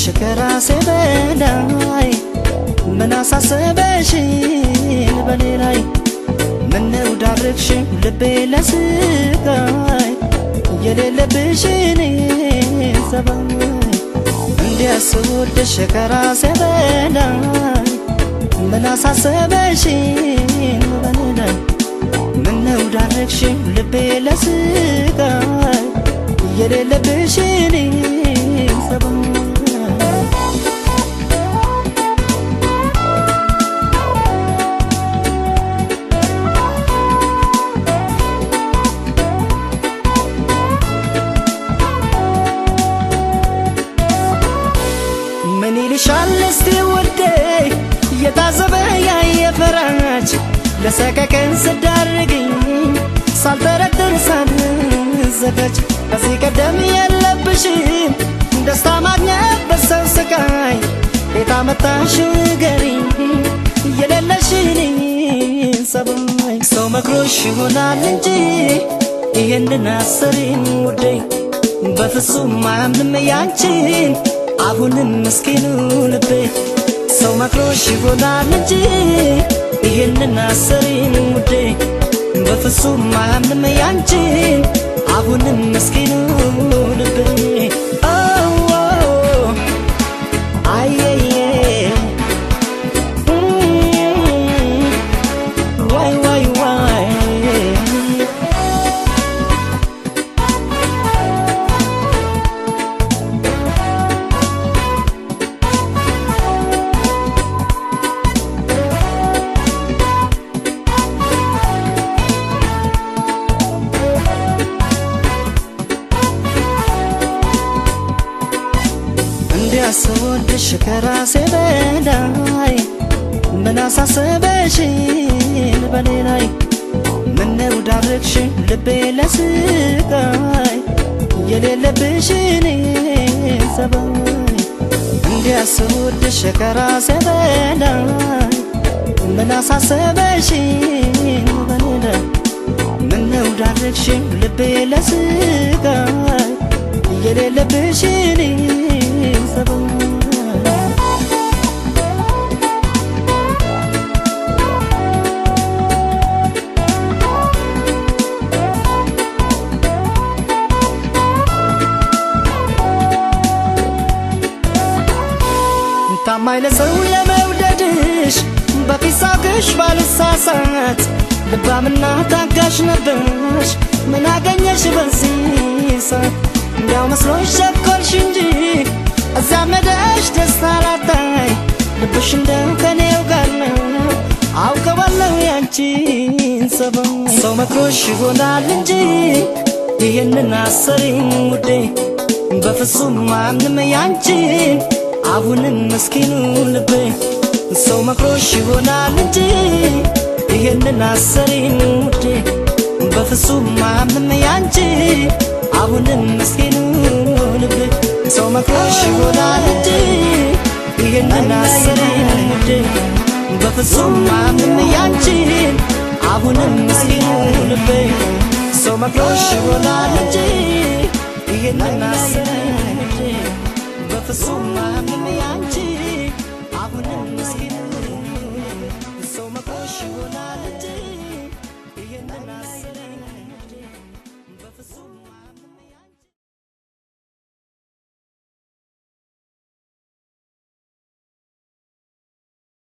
ስወድሽ ከራሴ በላይ ምን አሳሰበሽን በኔ ላይ ምነው ዳረግሽኝ ልቤ ለስቃይ የሌለብሽን ሰባይ እንዲያ ስወድሽ ከራሴ በላይ ምን አሳሰበሽን በኔ ላይ ምነው ዳረግሽኝ ልቤ ለስቃይ የሌለብሽን ሰባይ ምን ይልሻል እስቲ ውዴ የታዘበ ያየፈራች ለሰቀቀን ስዳርግኝ ሳልጠረጥር ሳልዘጋጅ ከዚህ ቀደም የለብሽም ደስታ ማግኘት በሰው ስቃይ የታመጣሽ ንገሪኝ የሌለሽን ሰባይ ሰው መክሮሽ ይሆናል እንጂ ይህንን አሰሪኝ ውዴ በፍጹም አያምንም ያንቺን አሁንም ምስኪኑ ልቤ ሰው መክሮሽ ይሆናል እንጂ ይህንን አሰሪኝ ውዴ በፍጹም አያምንም ያንቺን አሁንም ምስኪኑ ልቤ ስወድሽ ከራሴ በላይ ምን አሳሰበሽን በኔ ላይ ምነው ዳረግሽኝ ልቤ ለስቃይ የሌለብሽን ሰባይ እንዲያ ስወድሽ ከራሴ በላይ ምን አሳሰበሽን በኔ ላይ ምነው ዳረግሽኝ ልቤ ለስቃይ የሌለብሽን ታማኝ ለሰው ለመውደድሽ በፊት ሳቅሽ ባልሳሳት ልባምና ታጋሽ ነበርሽ ምን አገኘሽ በዚህ ሰዓት እንዲያው መስሎሽ ቸኮልሽ እንጂ አዛመደሽ ደስታ ላታይ ልብሽ እንደው ከኔው ጋር ነው አውቀዋለሁ ያንቺን ሰባይ ሰው መክሮሽ ይሆናል እንጂ ይህንን አሰሪኝ ውዴ በፍጹም አያምንም ያንቺን አሁንም ምስኪኑ ልቤ ሰው መክሮሽ ይሆናል እንጂ ይህንን አሰሪኝ ውዴ በፍጹም አያምንም ያንቺን አሁንም ምስኪኑ ልቤ ሰው መክሮሽ ይሆናል እንጂ ይህንን አሰሪኝ ውዴ በፍጹም አያምንም ያንቺን አሁንም ምስኪኑ ልቤ ሰው መክሮሽ ይሆናል እንጂ ይህንን አሰሪኝ ውዴ በፍጹም አያምንም ያንቺን አሁንም